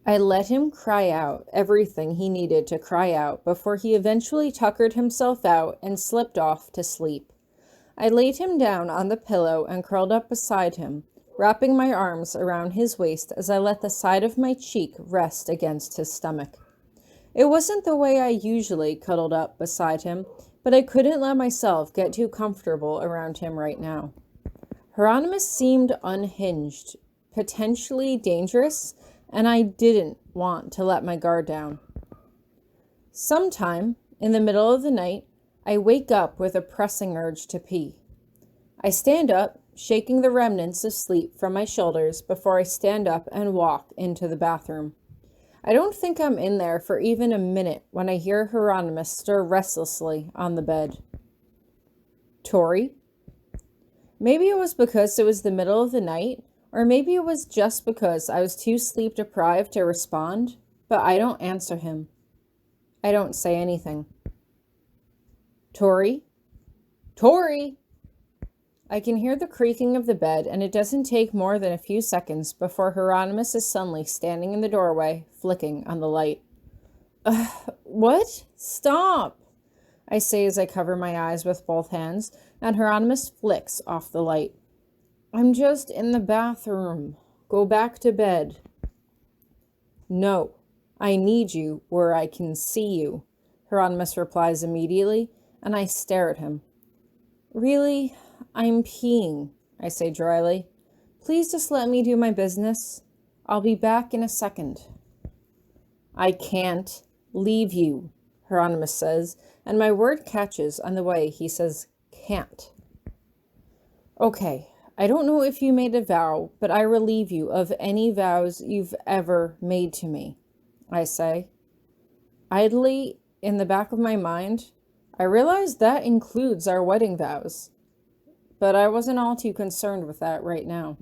I let him cry out everything he needed to cry out before he eventually tuckered himself out and slipped off to sleep. I laid him down on the pillow and curled up beside him, wrapping my arms around his waist as I let the side of my cheek rest against his stomach. It wasn't the way I usually cuddled up beside him, but I couldn't let myself get too comfortable around him right now. Hieronymus seemed unhinged, potentially dangerous, and I didn't want to let my guard down. Sometime, in the middle of the night, I wake up with a pressing urge to pee. I stand up, shaking the remnants of sleep from my shoulders before I stand up and walk into the bathroom. I don't think I'm in there for even a minute when I hear Hieronymus stir restlessly on the bed. Tori? Maybe it was because it was the middle of the night, or maybe it was just because I was too sleep deprived to respond, but I don't answer him. I don't say anything. Tori? Tori! I can hear the creaking of the bed, and it doesn't take more than a few seconds before Hieronymus is suddenly standing in the doorway, flicking on the light. What? Stop! I say as I cover my eyes with both hands, and Hieronymus flicks off the light. I'm just in the bathroom. Go back to bed. No, I need you where I can see you, Hieronymus replies immediately, and I stare at him. Really? I'm peeing, I say dryly. Please just let me do my business. I'll be back in a second. I can't leave you, Hieronymus says, and my word catches on the way he says can't. Okay, I don't know if you made a vow, but I relieve you of any vows you've ever made to me, I say. Idly, in the back of my mind, I realize that includes our wedding vows, but I wasn't all too concerned with that right now.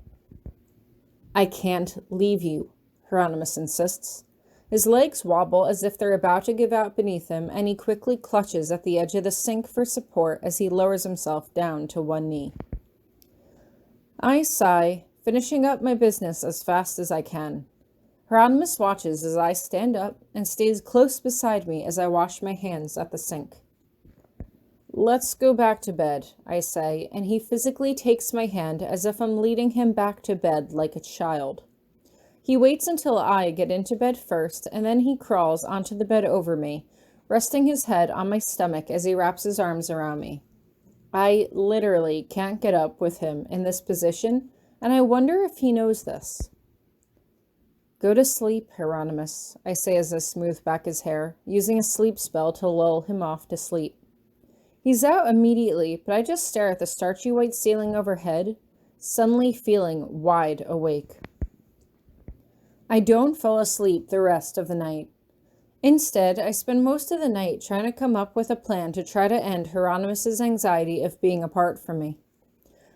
I can't leave you, Hieronymus insists. His legs wobble as if they're about to give out beneath him, and he quickly clutches at the edge of the sink for support as he lowers himself down to one knee. I sigh, finishing up my business as fast as I can. Hieronymus watches as I stand up and stays close beside me as I wash my hands at the sink. Let's go back to bed, I say, and he physically takes my hand as if I'm leading him back to bed like a child. He waits until I get into bed first, and then he crawls onto the bed over me, resting his head on my stomach as he wraps his arms around me. I literally can't get up with him in this position, and I wonder if he knows this. Go to sleep, Hieronymus, I say as I smooth back his hair, using a sleep spell to lull him off to sleep. He's out immediately, but I just stare at the starchy white ceiling overhead, suddenly feeling wide awake. I don't fall asleep the rest of the night. Instead, I spend most of the night trying to come up with a plan to try to end Hieronymus's anxiety of being apart from me.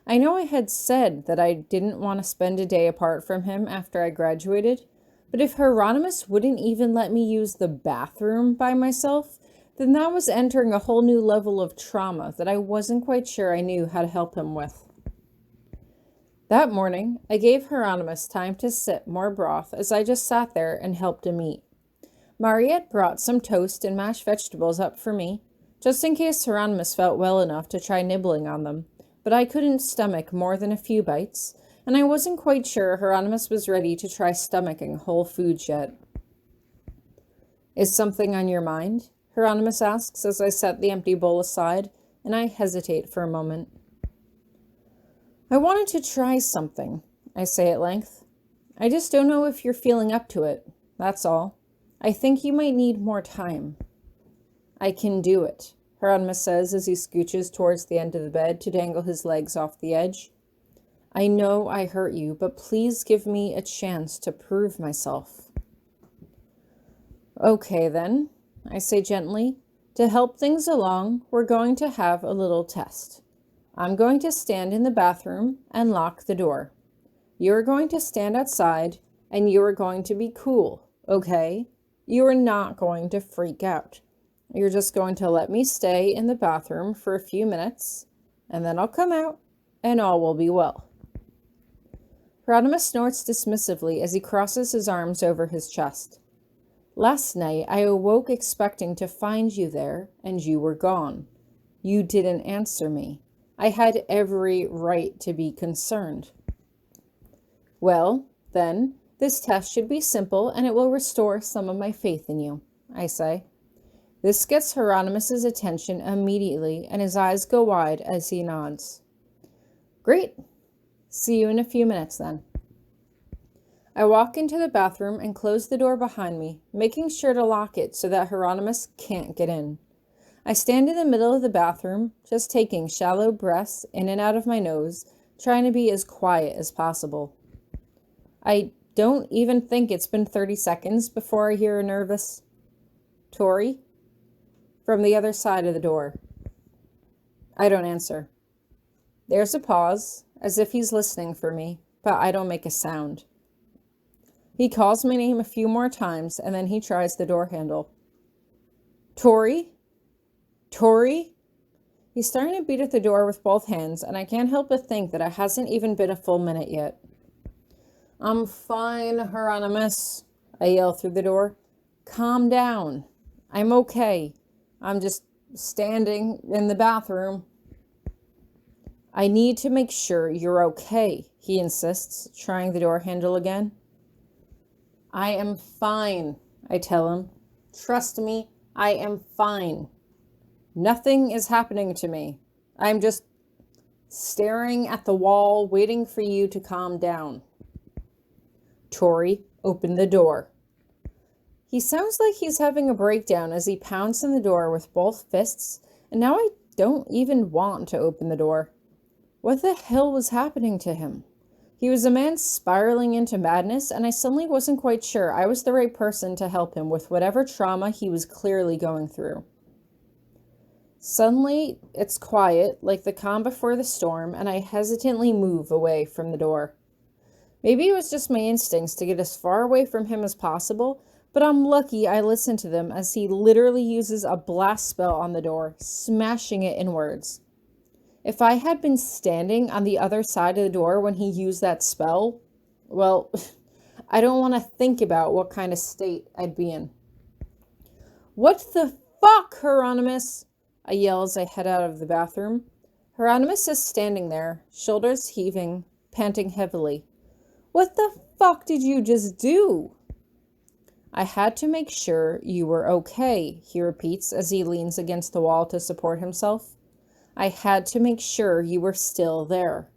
I know I had said that I didn't want to spend a day apart from him after I graduated, but if Hieronymus wouldn't even let me use the bathroom by myself, then that was entering a whole new level of trauma that I wasn't quite sure I knew how to help him with. That morning, I gave Hieronymus time to sip more broth as I just sat there and helped him eat. Mariette brought some toast and mashed vegetables up for me, just in case Hieronymus felt well enough to try nibbling on them, but I couldn't stomach more than a few bites, and I wasn't quite sure Hieronymus was ready to try stomaching whole foods yet. Is something on your mind? Hieronymus asks as I set the empty bowl aside, and I hesitate for a moment. I wanted to try something, I say at length. I just don't know if you're feeling up to it, that's all. I think you might need more time. I can do it, Hieronymus says as he scooches towards the end of the bed to dangle his legs off the edge. I know I hurt you, but please give me a chance to prove myself. Okay then, I say gently. To help things along, we're going to have a little test. I'm going to stand in the bathroom and lock the door. You're going to stand outside and you're going to be cool, okay? You are not going to freak out. You're just going to let me stay in the bathroom for a few minutes, and then I'll come out and all will be well. Hieronymous snorts dismissively as he crosses his arms over his chest. Last night I awoke expecting to find you there, and you were gone. You didn't answer me. I had every right to be concerned. Well, then, this test should be simple, and it will restore some of my faith in you, I say. This gets Hieronymus's attention immediately, and his eyes go wide as he nods. Great. See you in a few minutes, then. I walk into the bathroom and close the door behind me, making sure to lock it so that Hieronymus can't get in. I stand in the middle of the bathroom, just taking shallow breaths in and out of my nose, trying to be as quiet as possible. I don't even think it's been 30 seconds before I hear a nervous, "Tori?" from the other side of the door. I don't answer. There's a pause, as if he's listening for me, but I don't make a sound. He calls my name a few more times, and then he tries the door handle. "Tori? Tori?" He's starting to beat at the door with both hands, and I can't help but think that it hasn't even been a full minute yet. "I'm fine, Hieronymus," I yell through the door. "Calm down. I'm okay. I'm just standing in the bathroom." "I need to make sure you're okay," he insists, trying the door handle again. "I am fine," I tell him. "Trust me, I am fine. Nothing is happening to me. I'm just staring at the wall, waiting for you to calm down." "Tori, open the door." He sounds like he's having a breakdown as he pounds on the door with both fists, and now I don't even want to open the door. What the hell was happening to him? He was a man spiraling into madness, and I suddenly wasn't quite sure I was the right person to help him with whatever trauma he was clearly going through. Suddenly, it's quiet, like the calm before the storm, and I hesitantly move away from the door. Maybe it was just my instincts to get as far away from him as possible, but I'm lucky I listened to them as he literally uses a blast spell on the door, smashing it inwards. If I had been standing on the other side of the door when he used that spell, well, I don't want to think about what kind of state I'd be in. "What the fuck, Hieronymus?" I yell as I head out of the bathroom. Hieronymus is standing there, shoulders heaving, panting heavily. "What the fuck did you just do?" "I had to make sure you were okay," he repeats as he leans against the wall to support himself. "I had to make sure you were still there."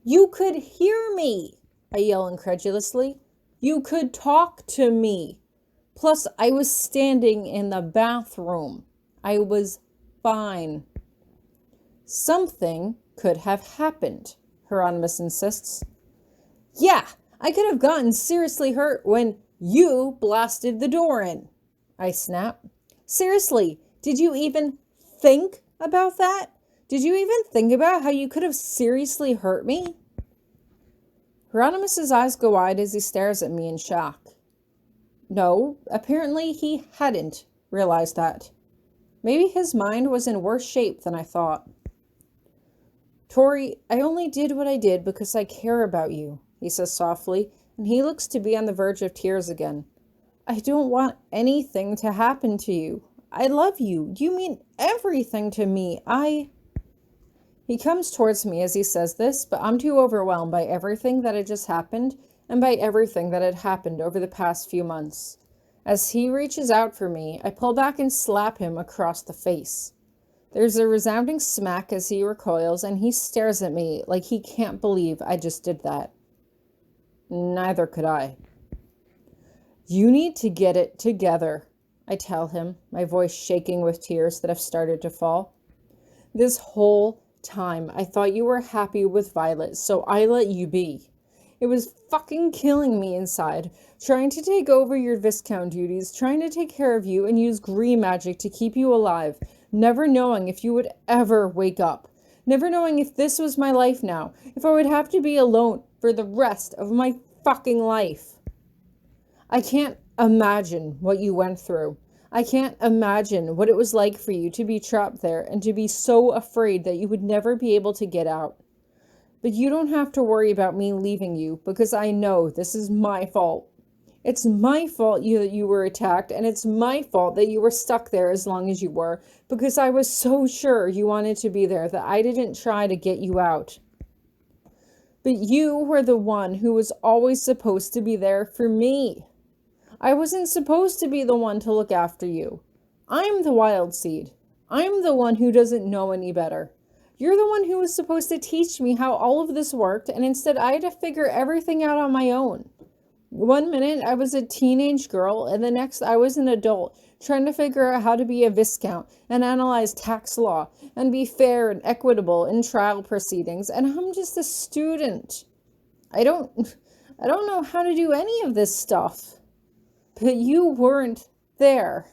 "You could hear me," I yell incredulously. "You could talk to me. Plus, I was standing in the bathroom. I was fine." "Something could have happened," Hieronymus insists. "Yeah, I could have gotten seriously hurt when you blasted the door in," I snap. "Seriously, did you even think about that? Did you even think about how you could have seriously hurt me?" Hieronymus's eyes go wide as he stares at me in shock. No, apparently he hadn't realized that. Maybe his mind was in worse shape than I thought. "Tori, I only did what I did because I care about you," he says softly, and he looks to be on the verge of tears again. "I don't want anything to happen to you. I love you. You mean everything to me. He comes towards me as he says this, but I'm too overwhelmed by everything that had just happened and by everything that had happened over the past few months. As he reaches out for me, I pull back and slap him across the face. There's a resounding smack as he recoils, and he stares at me like he can't believe I just did that. Neither could I. "You need to get it together," I tell him, my voice shaking with tears that have started to fall. "This whole time, I thought you were happy with Violet, so I let you be. It was fucking killing me inside, trying to take over your Viscount duties, trying to take care of you and use green magic to keep you alive, never knowing if you would ever wake up, never knowing if this was my life now, if I would have to be alone for the rest of my fucking life. I can't imagine what you went through. I can't imagine what it was like for you to be trapped there and to be so afraid that you would never be able to get out. But you don't have to worry about me leaving you, because I know this is my fault. It's my fault that you were attacked, and it's my fault that you were stuck there as long as you were, because I was so sure you wanted to be there that I didn't try to get you out. But you were the one who was always supposed to be there for me. I wasn't supposed to be the one to look after you. I'm the wild seed. I'm the one who doesn't know any better. You're the one who was supposed to teach me how all of this worked, and instead I had to figure everything out on my own. One minute I was a teenage girl, and the next I was an adult, trying to figure out how to be a viscount and analyze tax law and be fair and equitable in trial proceedings, and I'm just a student. I don't know how to do any of this stuff. But you weren't there.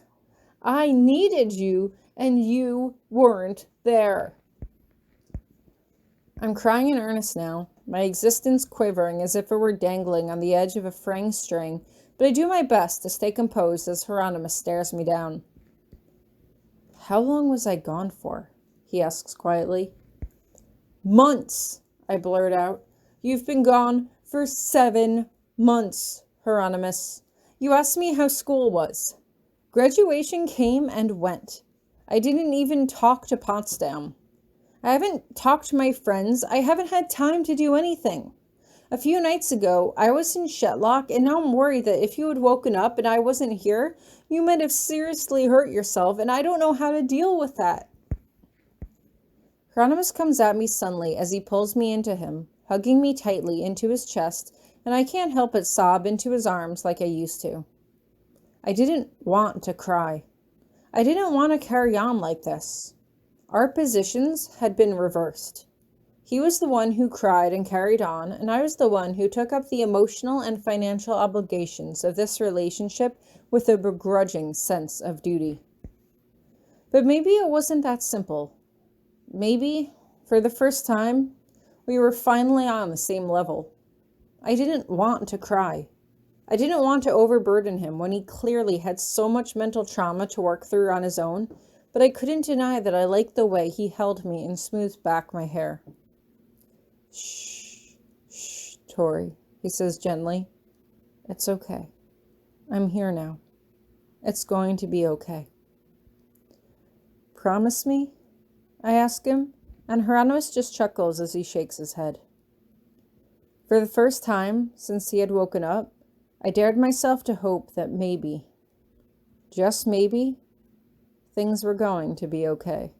I needed you, and you weren't there. I'm crying in earnest now, my existence quivering as if it were dangling on the edge of a fraying string, but I do my best to stay composed as Hieronymous stares me down. How long was I gone for? He asks quietly. Months, I blurt out. You've been gone for 7 months, Hieronymous. You asked me how school was. Graduation came and went. I didn't even talk to Potsdam. I haven't talked to my friends. I haven't had time to do anything. A few nights ago, I was in Shetlock, and now I'm worried that if you had woken up and I wasn't here, you might have seriously hurt yourself, and I don't know how to deal with that. Hieronymous comes at me suddenly as he pulls me into him, hugging me tightly into his chest, and I can't help but sob into his arms like I used to. I didn't want to cry. I didn't want to carry on like this. Our positions had been reversed. He was the one who cried and carried on, and I was the one who took up the emotional and financial obligations of this relationship with a begrudging sense of duty. But maybe it wasn't that simple. Maybe, for the first time, we were finally on the same level. I didn't want to cry. I didn't want to overburden him when he clearly had so much mental trauma to work through on his own, but I couldn't deny that I liked the way he held me and smoothed back my hair. Shh, Tori, he says gently. It's okay. I'm here now. It's going to be okay. Promise me? I ask him, and Hieronymous just chuckles as he shakes his head. For the first time since he had woken up, I dared myself to hope that maybe, just maybe, things were going to be okay.